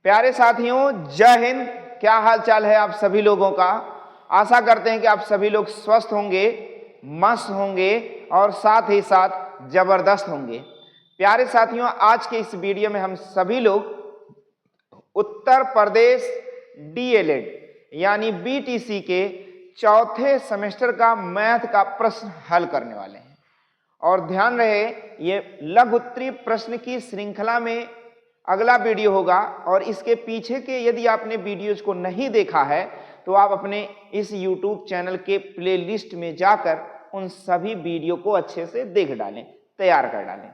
प्यारे साथियों, जय हिंद। क्या हाल चाल है आप सभी लोगों का। आशा करते हैं कि आप सभी लोग स्वस्थ होंगे, मस्त होंगे और साथ ही साथ जबरदस्त होंगे। प्यारे साथियों, आज के इस वीडियो में हम सभी लोग उत्तर प्रदेश डीएलएड यानी बीटीसी के चौथे सेमेस्टर का मैथ का प्रश्न हल करने वाले हैं। और ध्यान रहे, ये लघु उत्तरीय प्रश्न की श्रृंखला में अगला वीडियो होगा और इसके पीछे के यदि आपने वीडियोज को नहीं देखा है तो आप अपने इस YouTube चैनल के प्लेलिस्ट में जाकर उन सभी वीडियो को अच्छे से देख डालें, तैयार कर डालें।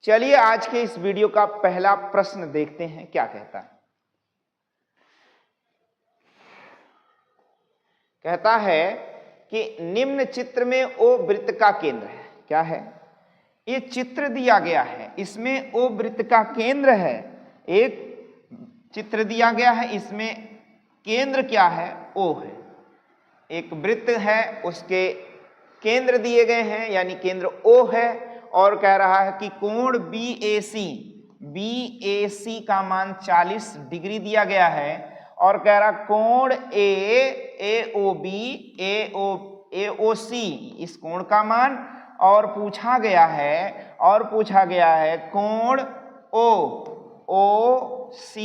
चलिए आज के इस वीडियो का पहला प्रश्न देखते हैं क्या कहता है। कहता है कि निम्न चित्र में ओ वृत्त का केंद्र है। क्या है? ये चित्र दिया गया है, इसमें ओ वृत्त का केंद्र है। एक चित्र दिया गया है, इसमें केंद्र क्या है? ओ है। एक वृत्त है, उसके केंद्र दिए गए हैं यानी केंद्र ओ है। और कह रहा है कि कोण BAC का मान 40 डिग्री दिया गया है। और कह रहा कोण AOC इस कोण का मान। और पूछा गया है कोण OC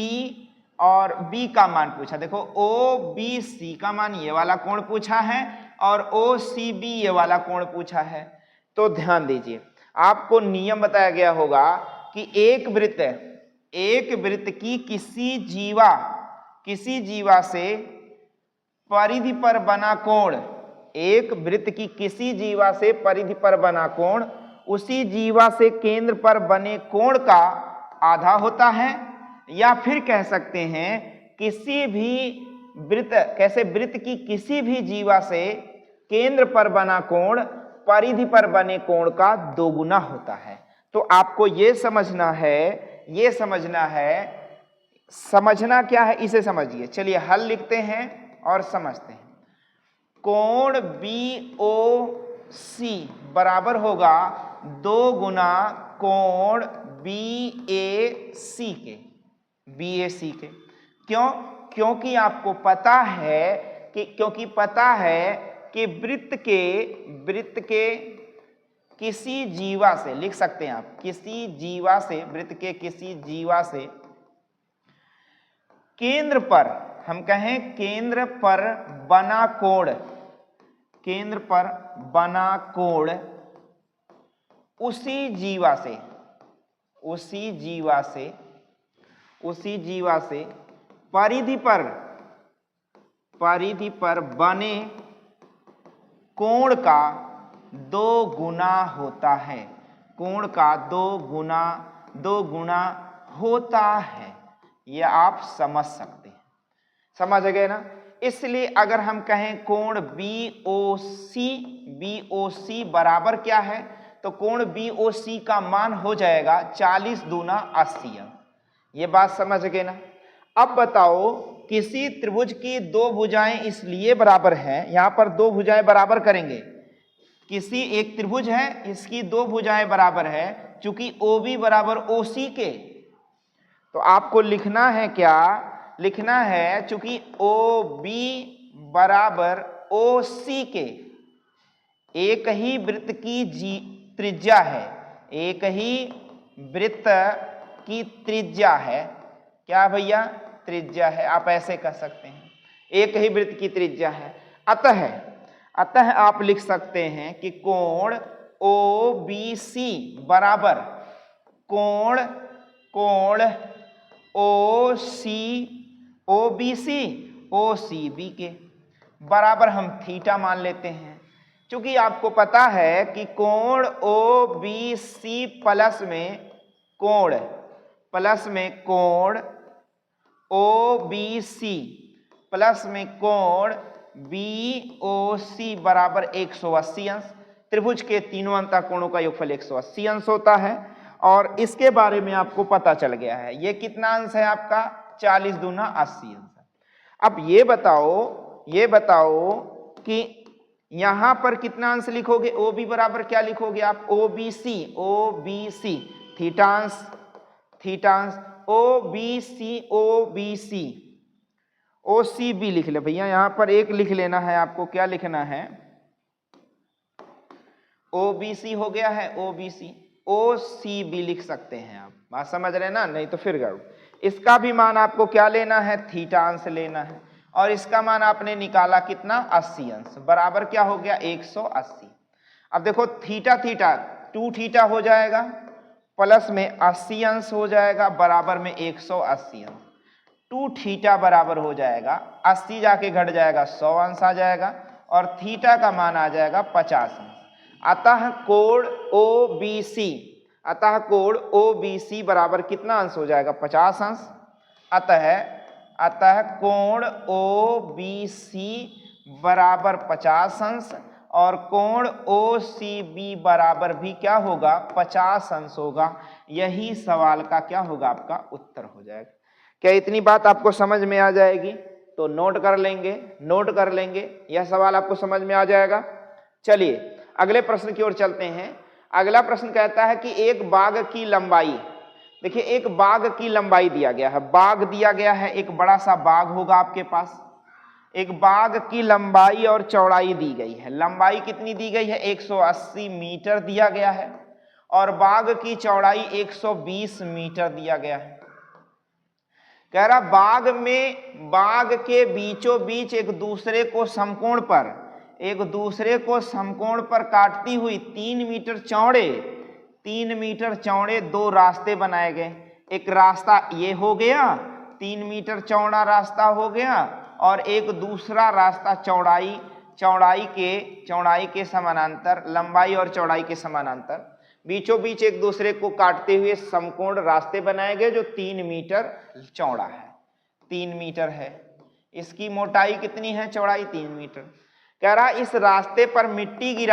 और B का मान पूछा। देखो OBC का मान ये वाला कोण पूछा है और OCB ये वाला कोण पूछा है। तो ध्यान दीजिए, आपको नियम बताया गया होगा कि एक वृत्त की किसी जीवा से परिधि पर बना कोण, एक वृत्त की किसी जीवा से परिधि पर बना कोण उसी जीवा से केंद्र पर बने कोण का आधा होता है। या फिर कह सकते हैं किसी भी वृत्त की किसी भी जीवा से केंद्र पर बना कोण परिधि पर बने कोण का दोगुना होता है। तो आपको ये समझना है, समझना क्या है इसे समझिए। चलिए हल लिखते हैं और समझते हैं। कोण BOC बराबर होगा 2 गुना कोण BAC के। क्यों? क्योंकि आपको पता है कि वृत्त के किसी जीवा से, लिख सकते हैं आप, वृत्त के किसी जीवा से केंद्र पर, हम कहें केंद्र पर बना कोण उसी जीवा से परिधि पर बने कोण का 2 गुना होता है। कोण का 2 गुना होता है। यह आप समझ सकते हैं, समझ गए ना। इसलिए अगर हम कहें कोण BOC बराबर क्या है, तो कोण BOC का मान हो जाएगा 40 दूना 80। ये बात समझ गए ना। अब बताओ, किसी त्रिभुज की 2 भुजाएं इसलिए बराबर हैं, यहां पर 2 भुजाएं बराबर करेंगे। किसी एक त्रिभुज है, इसकी 2 भुजाएं बराबर है, चूंकि OB बराबर OC के। तो आपको लिखना है क्या? लिखना है चूंकि OB बराबर OC के, एक ही वृत्त की त्रिज्या है, एक ही वृत्त की त्रिज्या है। क्या भैया? त्रिज्या है, आप ऐसे कह सकते हैं, एक ही वृत्त की त्रिज्या है। अतः आप लिख सकते हैं कि कोण OBC बराबर कोण OCB के बराबर हम थीटा मान लेते हैं। क्योंकि आपको पता है कि कोण OBC प्लस में कोण OBC प्लस में कोण BOC बराबर 180 अंश। त्रिभुज के तीनों अंतःकोणों का योगफल 180 अंश होता है। और इसके बारे में आपको पता चल गया है। ये कितना अंश है आपका? 40 दूना 80 अंश। अब ये बताओ कि यहां पर कितना अंश लिखोगे? OB बराबर क्या लिखोगे आप? OBC थीटांश, ओ बी सी, ओ सी बी लिख ले भैया, यहां पर एक लिख लेना है आपको, क्या लिखना है, ओ बी सी हो गया है, ओ बी सी, ओ सी बी लिख सकते हैं आप, बात समझ रहे ना, नहीं तो फिर गड़बड़। इसका भी मान आपको क्या लेना है, थीटांश लेना है, और इसका मान आपने निकाला कितना, 80 अंश, बराबर क्या हो गया, 180। अब देखो थीटा थीटा 2 थीटा हो जाएगा, प्लस में 80 अंश हो जाएगा, बराबर में 180 अंश। 2 थीटा बराबर हो जाएगा 80 जाके घट जाएगा 100 अंश आ जाएगा, और थीटा का मान आ जाएगा 50 अंश। अतः कोण OBC, अतः कोण OBC बराबर कितना अंश हो जाएगा, 50 अंश। अतः कोण OBC बराबर 50 अंश, और कोण OCB बराबर भी क्या होगा, 50 अंश होगा। यही सवाल का क्या होगा, आपका उत्तर हो जाएगा। क्या इतनी बात आपको समझ में आ जाएगी? तो नोट कर लेंगे, यह सवाल आपको समझ में आ जाएगा। चलिए अगले प्रश्न की ओर चलते हैं। अगला प्रश्न कहता है कि एक बाग की लंबाई, देखिए एक बाग की लंबाई दिया गया है, बाग दिया गया है, एक बड़ा सा बाग होगा आपके पास, एक बाग की लंबाई और चौड़ाई दी गई है। लंबाई कितनी दी गई है, 180 मीटर दिया गया है, और बाग की चौड़ाई 120 मीटर दिया गया है। कह रहा बाग के बीचों बीच एक दूसरे को समकोण पर काटती हुई 3 मीटर चौड़े 2 रास्ते बनाए गए। एक रास्ता ये हो गया, 3 मीटर चौड़ा रास्ता हो गया, और एक दूसरा रास्ता चौड़ाई के समानांतर, लंबाई और चौड़ाई के समानांतर बीचों बीच एक दूसरे को काटते हुए समकोण रास्ते बनाए गए, जो 3 मीटर चौड़ा है, 3 मीटर है। इसकी मोटाई कितनी है, चौड़ाई 3 मीटर। कह रहा इस रास्ते पर मिट्टी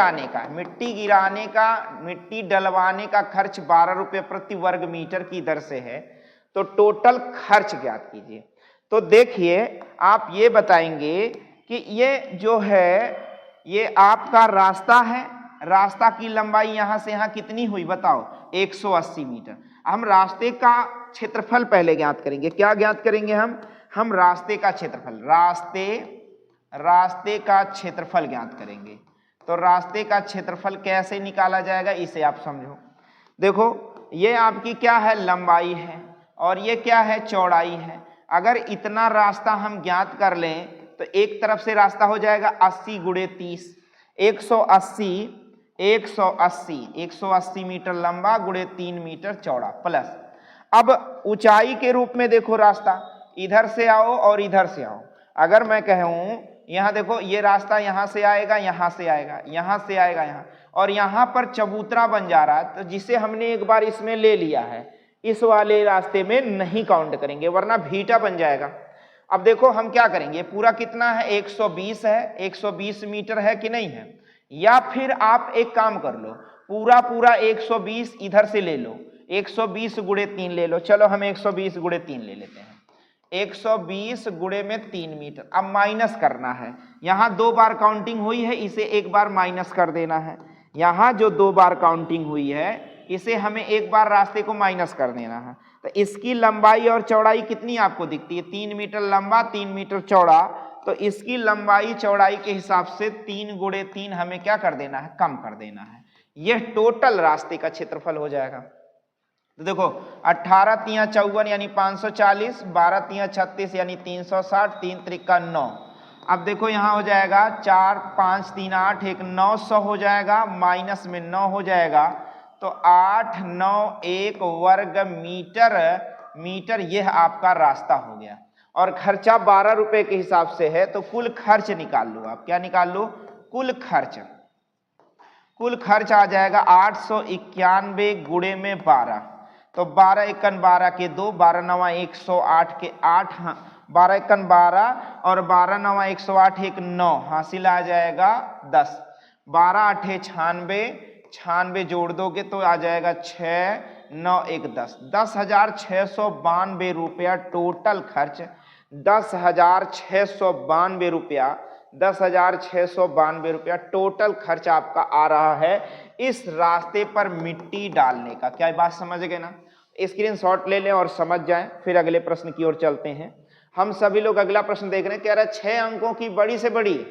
डलवाने का खर्च 12 रुपये प्रति वर्ग मीटर की दर से है, तो टोटल खर्च ज्ञात कीजिए। तो देखिए आप ये बताएंगे कि ये जो है ये आपका रास्ता है, रास्ता की लंबाई यहां से यहां कितनी हुई बताओ, 180 मीटर। हम रास्ते का क्षेत्रफल पहले ज्ञात करेंगे। क्या ज्ञात करेंगे हम रास्ते का क्षेत्रफल, रास्ते का क्षेत्रफल ज्ञात करेंगे। तो रास्ते का क्षेत्रफल कैसे निकाला जाएगा, इसे आप समझो। देखो ये आपकी क्या है, लंबाई है, और ये क्या है, चौड़ाई है। अगर इतना रास्ता हम ज्ञात कर लें तो एक तरफ से रास्ता हो जाएगा 80 गुणे 30, 180 मीटर लंबा गुणे 3 मीटर चौड़ा, प्लस अब ऊंचाई के रूप में देखो रास्ता, इधर से आओ और इधर से आओ। अगर मैं कहूं यहां देखो ये रास्ता यहां से आएगा, यहां से आएगा, यहां से आएगा, यहां, और यहां पर चबूतरा बन जा रहा है, तो जिसे हमने एक बार इसमें ले लिया है, इस वाले रास्ते में नहीं काउंट करेंगे, वरना भीटा बन जाएगा। अब देखो हम क्या करेंगे, पूरा कितना है, 120 है, 120 मीटर है कि नहीं है, या फिर आप एक काम कर लो, पूरा 120 इधर से ले लो, 120 गुणे 3 ले लो। चलो हम 120 गुणे 3 ले लेते हैं, 120 गुणे में 3 मीटर। अब माइनस करना है, यहां 2 बार काउंटिंग हुई है, इसे एक बार माइनस कर देना है। यहां जो 2 बार काउंटिंग हुई है इसे हमें एक बार रास्ते को माइनस कर देना है। तो इसकी लंबाई और चौड़ाई कितनी आपको दिखती है, 3 मीटर लंबा 3 मीटर चौड़ा, तो इसकी लंबाई चौड़ाई के हिसाब से 3 गुणे 3 हमें क्या कर देना है, कम कर देना है। यह टोटल रास्ते का क्षेत्रफल हो जाएगा। तो देखो 18 तिया 54 यानी 540, 12 तिया 36 यानी 360, 3 त्रिका 9। अब देखो यहां हो जाएगा 4 5 3 8 1 900 हो जाएगा, माइनस में 9 हो जाएगा, तो 891 वर्ग मीटर यह आपका रास्ता हो गया। और खर्चा 12 रुपए के हिसाब से है, तो कुल खर्च निकाल लो आप। क्या निकाल लो, कुल खर्च आ जाएगा 891 गुणे में 12, तो 12 एकन 12 के 2, 12 नवा 108 के 8, हाँ 12 एकन 12 और 12 नवा 108 एक 9, हासिल आ जाएगा 10। 12 8 96 जोड़ दोगे तो आ जाएगा 6 9 1 10, 10,692 रुपया टोटल खर्च, 10,692 रुपया, 10,692 रुपया टोटल खर्च आपका आ रहा है इस रास्ते पर मिट्टी डालने का। क्या बात समझ गए ना। स्क्रीनशॉट ले लें और समझ जाएं, फिर अगले प्रश्न की ओर चलते हैं। हम सभी लोग अगला प्रश्न देख रहे हैं, कह रहा है 6 अंकों की बड़ी से बड़ी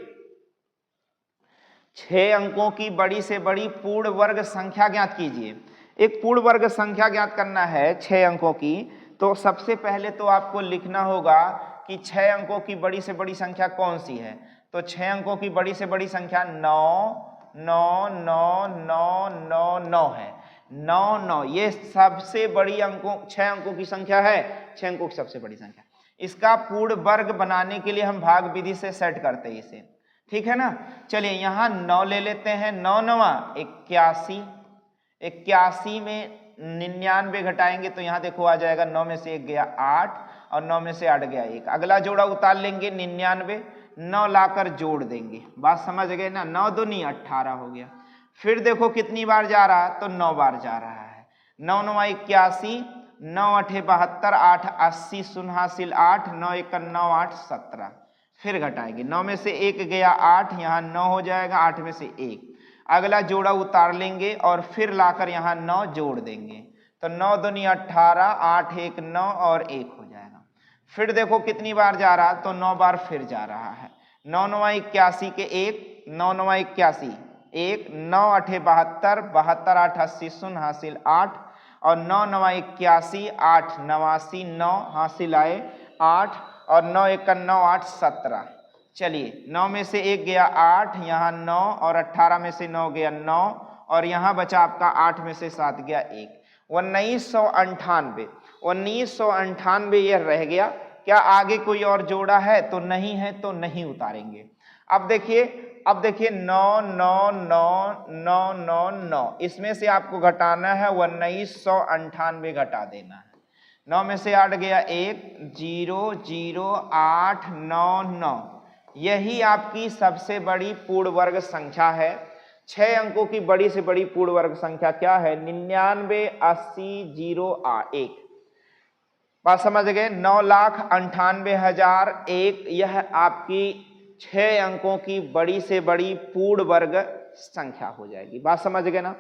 6 अंकों की बड़ी से बड़ी पूर्ण वर्ग संख्या ज्ञात कीजिए। एक पूर्ण वर्ग संख्या ज्ञात करना है 6 अंकों की, तो सबसे पहले तो आपको लिखना होगा कि 6 अंकों की बड़ी से बड़ी संख्या कौन सी है। तो 6 अंकों की बड़ी से बड़ी संख्या 9 9 9 9 9 9 है। 9 9 ये सबसे बड़ी अंकों 6 अंकों की संख्या है, 6 अंकों की सबसे बड़ी संख्या। इसका पूर्ण वर्ग बनाने के लिए हम भाग विधि से सेट करते हैं इसे, ठीक है ना। चलिए यहाँ 9 ले लेते हैं, 9 9 81, 81 में 99 घटाएंगे तो यहाँ देखो आ जाएगा 9 में से 1 गया 8 और 9 में से 8 गया 1। अगला जोड़ा उतार लेंगे 99, 9 लाकर जोड़ देंगे, बात समझ गए ना। 9 दूनी 18 हो गया। फिर देखो कितनी बार जा रहा, तो 9 बार जा रहा है। 9 9 81, 9 8 72, 8 80, शून्य हासिल 8, 9 1 9 8 17। फिर घटाएंगे, 9 में से 1 गया 8, यहाँ 9 हो जाएगा, 8 में से 1। अगला जोड़ा उतार लेंगे और फिर लाकर यहाँ 9 जोड़ देंगे, तो 9 दूनी 18, 8 1 9 और 1 हो जाएगा। फिर देखो कितनी बार जा रहा, तो 9 बार फिर जा रहा है। 9 9 81 के 1, 9 9 81 1, 9 8 72, 72 8 80, शून्य हासिल 8 और 9 9 81, 8 89, 9 हासिल आए 8 और 9 1 9 8 17। चलिए 9 में से 1 गया 8, यहाँ 9 और 18 में से 9 गया 9 और यहाँ बचा आपका 8 में से 7 गया 1। 1998, 1998 यह रह गया। क्या आगे कोई और जोड़ा है, तो नहीं है, तो नहीं उतारेंगे। अब देखिए 9 9 9 9 9 9, इसमें से आपको घटाना है 1998 घटा देना है। 9 में से 8 गया 1, 0 0 8 9 9, यही आपकी सबसे बड़ी पूर्ण वर्ग संख्या है। 6 अंकों की बड़ी से बड़ी पूर्ण वर्ग संख्या क्या है, 99 80 0 1। बात समझ गए। 9,98,001 यह आपकी 6 अंकों की बड़ी से बड़ी पूर्ण वर्ग संख्या हो जाएगी। बात समझ गए ना।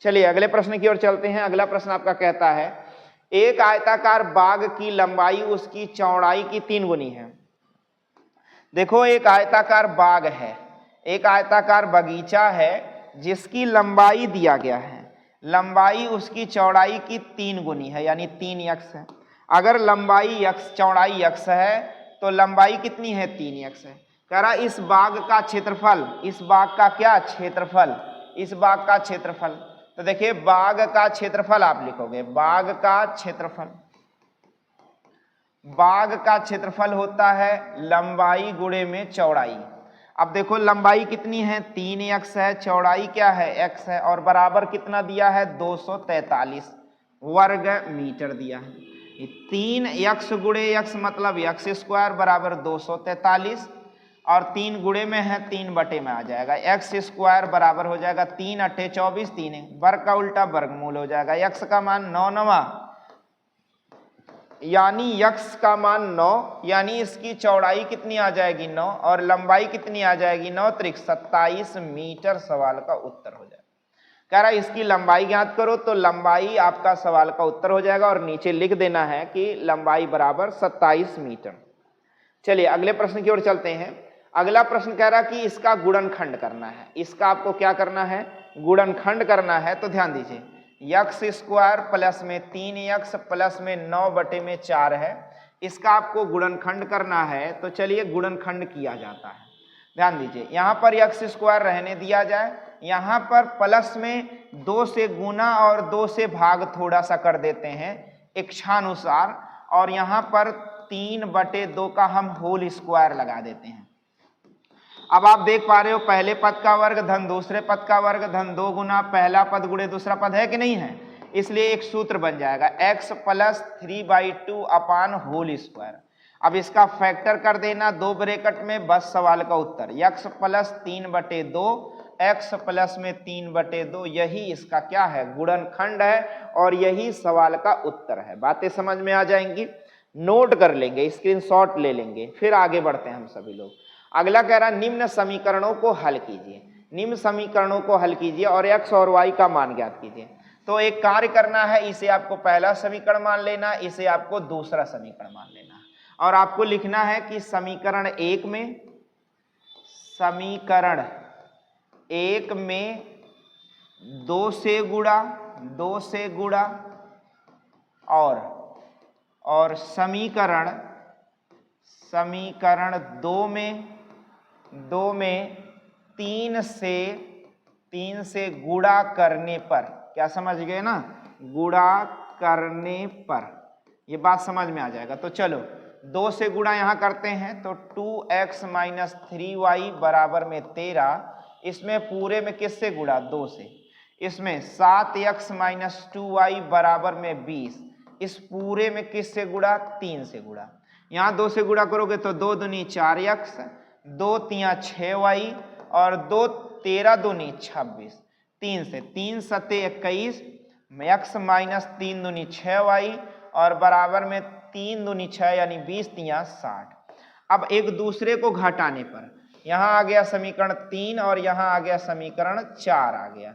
चलिए अगले प्रश्न की ओर चलते हैं। अगला प्रश्न आपका कहता है, एक आयताकार बाग की लंबाई उसकी चौड़ाई की 3 गुनी है। देखो एक आयताकार बाग है, एक आयताकार बगीचा है जिसकी लंबाई दिया गया है, लंबाई उसकी चौड़ाई की 3 गुनी है, यानी 3x है। अगर लंबाई x चौड़ाई x है तो लंबाई कितनी है, 3x है। कह रहा इस बाग का क्षेत्रफल, इस बाग का क्या क्षेत्रफल, इस बाग का क्षेत्रफल। तो देखिए बाग का क्षेत्रफल आप लिखोगे, बाग का क्षेत्रफल, बाग का क्षेत्रफल होता है लंबाई गुणे में चौड़ाई। अब देखो लंबाई कितनी है, 3x है, चौड़ाई क्या है, x है, और बराबर कितना दिया है, 243 वर्ग मीटर दिया है। 3x गुणे x मतलब x स्क्वायर बराबर 243 और 3 गुणे में है 3 बटे में आ जाएगा, x स्क्वायर बराबर हो जाएगा 3 अट्ठे 24, 3 वर्ग का उल्टा वर्गमूल हो जाएगा। x का मान 9 9 यानी x का मान 9, यानी इसकी चौड़ाई कितनी आ जाएगी 9 और लंबाई कितनी आ जाएगी 9 त्रिक 27 मीटर। सवाल का उत्तर हो जाएगा। कह रहा है इसकी लंबाई ज्ञात करो, तो लंबाई आपका सवाल का उत्तर हो जाएगा और नीचे लिख देना है कि लंबाई बराबर 27 मीटर। चलिए अगले प्रश्न की ओर चलते हैं। अगला प्रश्न कह रहा कि इसका गुणनखंड करना है। इसका आपको क्या करना है, गुणनखंड करना है। तो ध्यान दीजिए x स्क्वायर प्लस में 3x प्लस में 9 बटे में 4 है, इसका आपको गुणनखंड करना है। तो चलिए गुणनखंड किया जाता है। ध्यान दीजिए यहाँ पर x स्क्वायर रहने दिया जाए, यहाँ पर प्लस में 2 से गुना और 2 से भाग थोड़ा सा कर देते हैं इच्छानुसार, और यहाँ पर 3 बटे 2 का हम होल स्क्वायर लगा देते हैं। अब आप देख पा रहे हो पहले पद का वर्ग धन दूसरे पद का वर्ग धन 2 गुना पहला पद गुणे दूसरा पद, है कि नहीं है। इसलिए एक सूत्र बन जाएगा x प्लस 3/2 अपान होल स्क्वायर। अब इसका फैक्टर कर देना 2 ब्रैकेट में, बस सवाल का उत्तर x प्लस 3/2, x प्लस में 3/2, यही इसका क्या है, गुणनखंड है और यही सवाल का उत्तर है। बातें समझ में आ जाएंगी, नोट कर लेंगे, स्क्रीनशॉट ले लेंगे, फिर आगे बढ़ते हैं हम सभी लोग। अगला कह रहा निम्न समीकरणों को हल कीजिए, निम्न समीकरणों को हल कीजिए और x और y का मान ज्ञात कीजिए। तो एक कार्य करना है, इसे आपको पहला समीकरण मान लेना, इसे आपको दूसरा समीकरण मान लेना और आपको लिखना है कि समीकरण एक में 2 से गुणा और समीकरण 2 में 3 से गुणा करने पर, क्या समझ गए ना, गुणा करने पर ये बात समझ में आ जाएगा। तो चलो 2 से गुणा यहां करते हैं तो 2x माइनस 3y बराबर में 13, इसमें पूरे में किससे गुणा, 2 से, इसमें 7x माइनस 2y बराबर में 20, इस पूरे में किससे गुणा, 3 से गुणा। यहाँ 2 से गुणा करोगे तो 2 दूनी 4x, 2 तिया 6y और 2 13 दूनी 26, 3 से 3 सते 21, x माइनस 3 दूनी 6y और बराबर में 3 दूनी 6 यानी 20 तिया 60। अब एक दूसरे को घटाने पर यहाँ आ गया समीकरण 3 और यहाँ आ गया समीकरण 4 आ गया।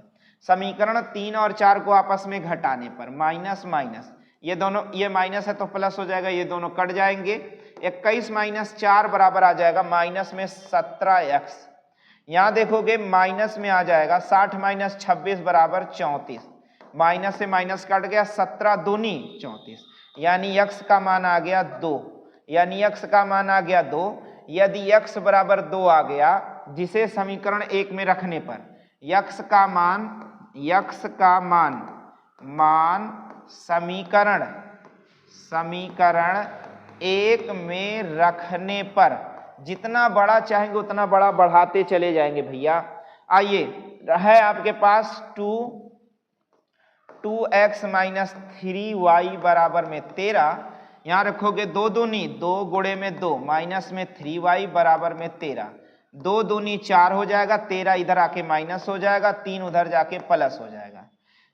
समीकरण 3 और 4 को आपस में घटाने पर माइनस माइनस, ये दोनों, ये माइनस है तो प्लस हो जाएगा, ये दोनों कट जाएंगे, 21 माइनस 4 बराबर आ जाएगा माइनस में 17x। यहाँ देखोगे माइनस में आ जाएगा 60 माइनस 26 बराबर 34, माइनस से माइनस कट गया, 17 दूनी 34 यानी x का मान आ गया 2, यानी x का मान आ गया 2। यदि x बराबर 2 आ गया, जिसे समीकरण 1 में रखने पर x का मान समीकरण 1 में रखने पर जितना बड़ा चाहेंगे उतना बड़ा बढ़ाते चले जाएंगे भैया। आइए, है आपके पास 2x माइनस 3y बराबर में 13, यहाँ रखोगे 2 दूनी 2 गुणे में 2 माइनस में 3y बराबर में 13, 2 दूनी 4 हो जाएगा, 13 इधर आके माइनस हो जाएगा, 3 उधर जाके प्लस हो जाएगा,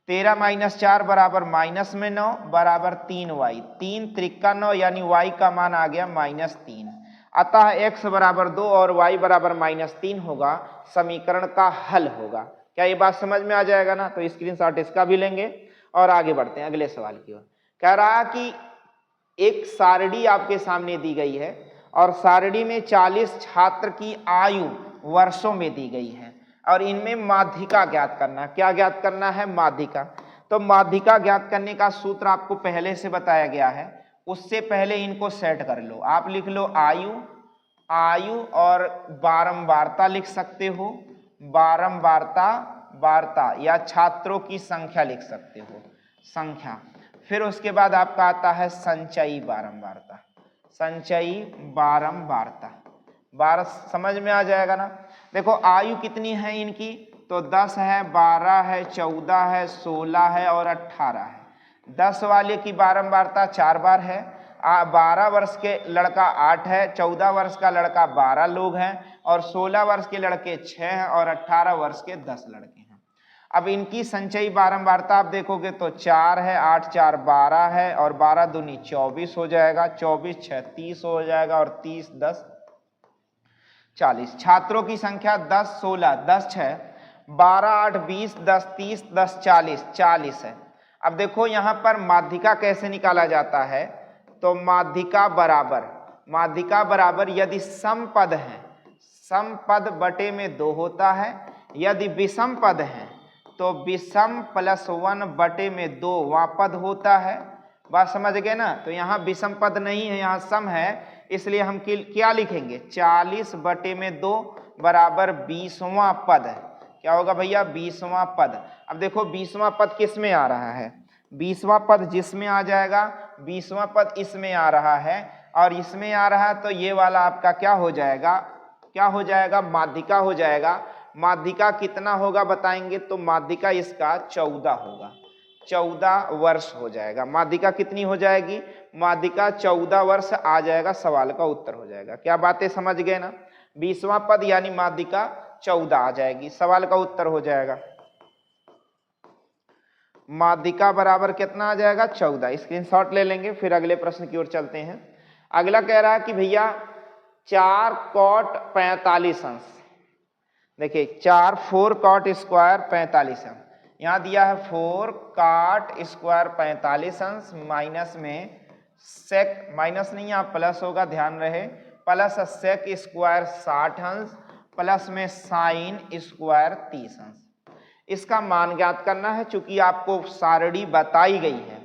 13 माइनस 4 बराबर माइनस में 9 बराबर 3y, 3 त्रिका 9 यानी y का मान आ गया -3। अतः x बराबर 2 और y बराबर -3 होगा, समीकरण का हल होगा। क्या ये बात समझ में आ जाएगा ना? तो स्क्रीनशॉट इसका भी लेंगे और आगे बढ़ते हैं अगले सवाल की ओर। कह रहा कि एक सारणी आपके सामने दी गई है और सारणी में 40 छात्र की आयु वर्षों में दी गई है और इनमें माध्यिका ज्ञात करना। क्या ज्ञात करना है? माध्यिका। तो माध्यिका ज्ञात करने का सूत्र आपको पहले से बताया गया है, उससे पहले इनको सेट कर लो। आप लिख लो आयु और बारंबारता लिख सकते हो, बारंबारता या छात्रों की संख्या लिख सकते हो, संख्या। फिर उसके बाद आपका आता है संचयी बारंबारता, संचयी बारंबारता। 12 समझ में आ जाएगा ना? देखो आयु कितनी है इनकी, तो 10 है, 12 है, 14 है, 16 है और 18 है। 10 वाले की बारंबारता 4 बार है, 12 वर्ष के लड़का 8 है, 14 वर्ष का लड़का 12 लोग हैं और 16 वर्ष के लड़के 6 हैं और 18 वर्ष के 10 लड़के हैं। अब इनकी संचयी बारंबारता आप देखोगे तो 4 है, 8 4 12 है और 12 दूनी 24 हो जाएगा, 24 6 30 हो जाएगा और 30 10 40। छात्रों की संख्या 10 16 10 6 12 8 20 10 30 10 40 40 है। अब देखो यहाँ पर माध्यिका कैसे निकाला जाता है, तो माध्यिका बराबर यदि समपद है, समपद बटे में 2 होता है, यदि विषम पद है तो विषम प्लस 1 बटे में 2 वहाँ पद होता है। बात समझ गए ना? तो यहाँ विषम पद नहीं है, यहाँ सम है, इसलिए हम क्या लिखेंगे? 40 बटे में 2 बराबर 20वां पद। क्या होगा भैया? 20वां पद। अब देखो 20वां पद किस में आ रहा है? 20वां पद जिसमें आ जाएगा, 20वां पद इसमें आ रहा है और इसमें आ रहा है, तो ये वाला आपका क्या हो जाएगा? क्या हो जाएगा? माध्यिका हो जाएगा। माध्यिका कितना होगा बताएंगे, तो माध्यिका इसका 14 होगा, 14 वर्ष हो जाएगा। माध्यिका कितनी हो जाएगी? माध्यिका 14 वर्ष आ जाएगा, सवाल का उत्तर हो जाएगा। क्या बातें समझ गए ना? 20वां पद यानी माध्यिका 14 आ जाएगी, सवाल का उत्तर हो जाएगा। माध्यिका बराबर कितना आ जाएगा? 14। स्क्रीनशॉट ले लेंगे, फिर अगले प्रश्न की ओर चलते हैं। अगला कह रहा है कि भैया 4 cot 45 अंश। देखिए 4 4 cot स्क्वायर 45 अंश, यहाँ दिया है 4 काट स्क्वायर 45 अंश, माइनस में सेक, माइनस नहीं यहाँ प्लस होगा ध्यान रहे, प्लस सेक स्क्वायर 60 अंश प्लस में साइन स्क्वायर 30 अंश। इसका मान ज्ञात करना है। चूंकि आपको सारणी बताई गई है,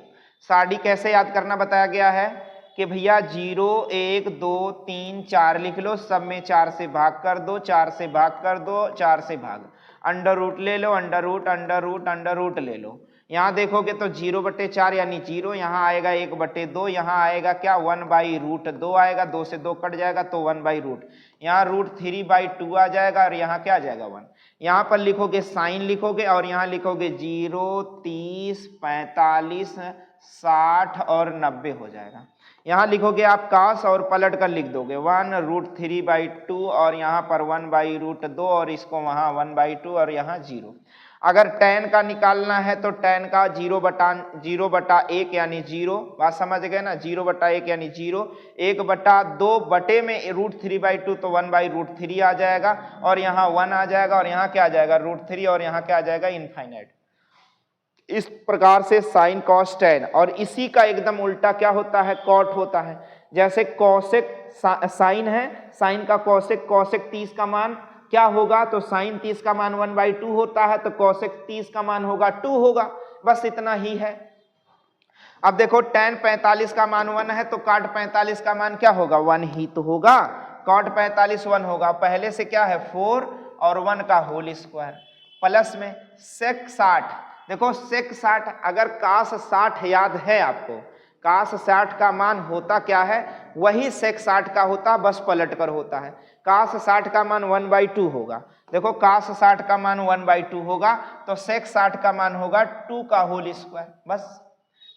सारणी कैसे याद करना बताया गया है कि भैया 0 1 2 3 4 लिख लो, सब में 4 से भाग कर दो, 4 से भाग कर दो, 4 से भाग, अंडर रूट ले लो, under root under root under root ले लो। यहाँ देखोगे तो 0/4 यानी 0, यहाँ आएगा 1/2, यहाँ आएगा क्या 1/√2 आएगा, 2 से 2 कट जाएगा तो 1/√, यहाँ √3/2 आ जाएगा और यहाँ क्या आ जाएगा 1। यहाँ पर लिखोगे साइन लिखोगे और यहाँ लिखोगे 0 30 45 60 और 90 हो जाएगा। यहाँ लिखोगे आप कास और पलट कर लिख दोगे 1√3/2 और यहाँ पर 1/√2 और इसको वहाँ 1/2 और यहाँ 0। अगर tan का निकालना है तो tan का 0/1 यानी 0, बात समझ गए ना, 0/1 यानी 0, 1/2 बटे में √3/2 तो 1/√3 आ जाएगा और यहाँ 1 आ जाएगा और यहाँ क्या आ जाएगा √3 और यहाँ क्या आ जाएगा इनफाइनाइट। इस प्रकार से साइन कॉस टैन, और इसी का एकदम उल्टा क्या होता है कॉट होता है। जैसे कॉसेक साइन है, साइन का कॉसेक, कॉसेक 30 का मान क्या होगा तो साइन 30 का मान 1/2 होता है तो कॉसेक 30 का मान होगा 2 होगा, बस इतना ही है। अब देखो tan 45 का मान 1 है तो काट 45 का मान क्या होगा 1 ही तो होगा, कॉट 45 1 होगा। पहले से क्या है 4 और 1 का होल स्क्वायर प्लस में सेक 60। देखो सेक 60, अगर कास 60 याद है आपको, कास 60 का मान होता क्या है वही सेक 60 का होता, बस पलट कर होता है। कास 60 का मान 1/2 होगा, देखो कास 60 का मान 1/2 होगा तो सेक 60 का मान होगा 2 का होल स्क्वायर, बस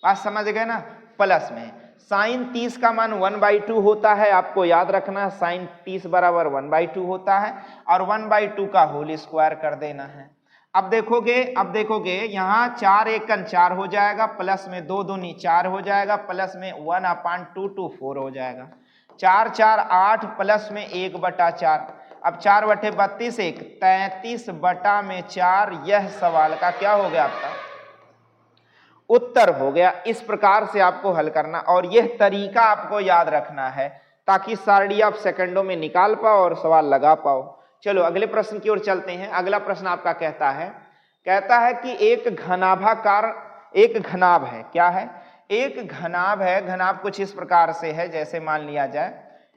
बात समझ गए ना। प्लस में साइन 30 का मान 1/2 होता है, आपको याद रखना साइन 30 बराबर 1/2 होता है और 1/2 का होल स्क्वायर कर देना है। अब देखोगे यहाँ 4 1 4 हो जाएगा, प्लस में 2 दूनी 4 हो जाएगा, प्लस में 1/2 4 हो जाएगा, 4 4 8 प्लस में 1/4। अब 4/32 1 33/4, यह सवाल का क्या हो गया आपका उत्तर हो गया। इस प्रकार से आपको हल करना और यह तरीका आपको याद रखना है ताकि सारणी आप सेकंडों में निकाल पाओ और सवाल लगा पाओ। चलो अगले प्रश्न की ओर चलते हैं। अगला प्रश्न आपका कहता है कि एक घनाभाकार, एक घनाभ है, क्या है एक घनाभ है। घनाभ कुछ इस प्रकार से है, जैसे मान लिया जाए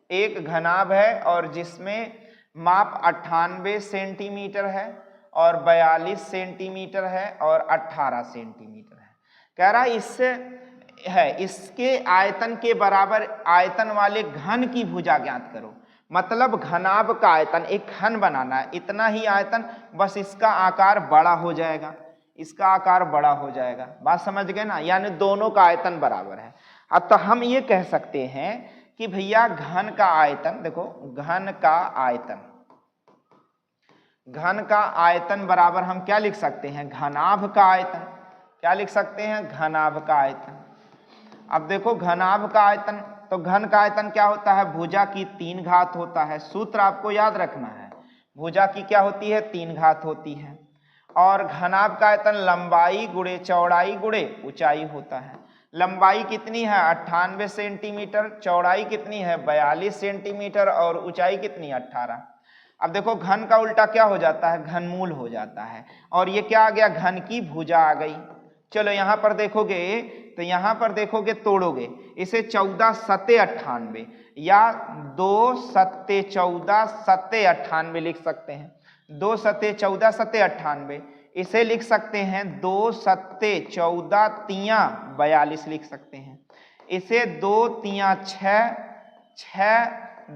एक घनाभ है और जिसमें माप 98 सेंटीमीटर है और 42 सेंटीमीटर है और 18 सेंटीमीटर है। कह रहा इससे है इसके आयतन के बराबर आयतन वाले घन की भुजा ज्ञात करो। मतलब घनाभ का आयतन, एक घन बनाना है, इतना ही आयतन, बस इसका आकार बड़ा हो जाएगा, इसका आकार बड़ा हो जाएगा, बात समझ गए ना, यानी दोनों का आयतन बराबर है। अब तो हम ये कह सकते हैं कि भैया घन का आयतन, देखो घन का आयतन बराबर हम क्या लिख सकते हैं घनाभ का आयतन। क्या लिख सकते हैं घनाभ का आयतन। अब देखो घनाभ का आयतन, तो घन का आयतन क्या होता है भुजा की 3 घात होता है। सूत्र आपको याद रखना है, भुजा की क्या होती है 3 घात होती है और घनाभ का आयतन लंबाई गुणे चौड़ाई गुणे ऊंचाई होता है। लंबाई कितनी है 98 सेंटीमीटर, चौड़ाई कितनी है 42 सेंटीमीटर और ऊंचाई कितनी 18। अब देखो घन का उल्टा क्या हो जाता है घनमूल हो जाता है और ये क्या आ गया घन की भुजा आ गई। चलो यहाँ पर देखोगे तो यहाँ पर देखोगे तोड़ोगे इसे 14 सत्ते 98 या 2 सत्ते 14 सत्ते 98 लिख सकते हैं। 2 सत्ते 14 सत्ते 98 इसे लिख सकते हैं 2 सत्ते 14 तियां 42 लिख सकते हैं। इसे 2 तियां 6 6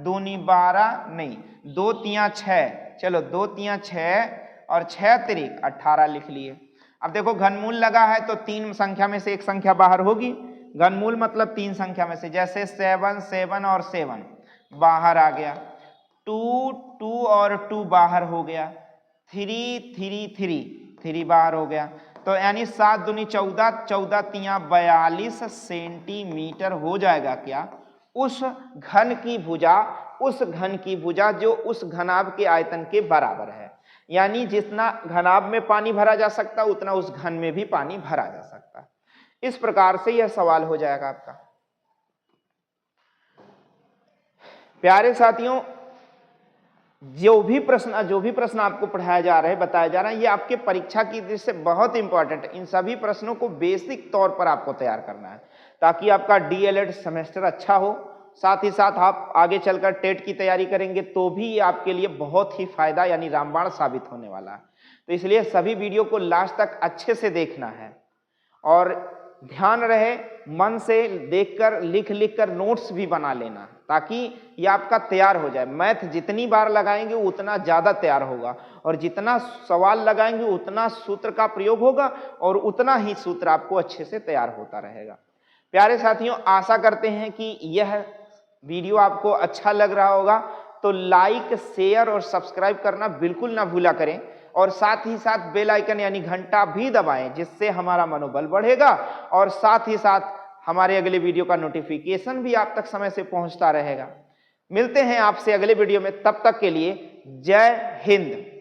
दूनी 12 नहीं 2 तियां 6, चलो 2 तियां 6 और 6 तिरिक 18 लिख लिए। अब देखो घनमूल लगा है तो 3 संख्या में से एक संख्या बाहर होगी। घनमूल मतलब 3 संख्या में से, जैसे 7 7 और 7 बाहर आ गया, 2 2 और 2 बाहर हो गया, 3 3 3 3 बाहर हो गया, तो यानी 7 दूनी 14 14 तियां 42 सेंटीमीटर हो जाएगा क्या उस घन की भुजा, उस घन की भुजा जो उस घनाभ के आयतन के बराबर है। यानी जितना घनाभ में पानी भरा जा सकता है उतना उस घन में भी पानी भरा जा सकता है। इस प्रकार से यह सवाल हो जाएगा आपका। प्यारे साथियों, जो भी प्रश्न आपको पढ़ाया जा रहा है, बताया जा रहा है, ये आपके परीक्षा की दृष्टि से बहुत इंपॉर्टेंट है। इन सभी प्रश्नों को बेसिक तौर पर आपको तैयार करना है ताकि आपका डीएलएड सेमेस्टर अच्छा हो। साथ ही साथ आप आगे चलकर टेट की तैयारी करेंगे तो भी ये आपके लिए बहुत ही फायदा यानी रामबाण साबित होने वाला है। तो इसलिए सभी वीडियो को लास्ट तक अच्छे से देखना है और ध्यान रहे मन से देखकर लिख कर नोट्स भी बना लेना ताकि ये आपका तैयार हो जाए। मैथ जितनी बार लगाएंगे उतना ज़्यादा तैयार होगा और जितना सवाल लगाएंगे उतना सूत्र का प्रयोग होगा और उतना ही सूत्र आपको अच्छे से तैयार होता रहेगा। प्यारे साथियों, आशा करते हैं कि यह वीडियो आपको अच्छा लग रहा होगा, तो लाइक, शेयर और सब्सक्राइब करना बिल्कुल ना भूला करें और साथ ही साथ बेल आइकन यानी घंटा भी दबाएं, जिससे हमारा मनोबल बढ़ेगा और साथ ही साथ हमारे अगले वीडियो का नोटिफिकेशन भी आप तक समय से पहुंचता रहेगा। मिलते हैं आपसे अगले वीडियो में, तब तक के लिए जय हिंद।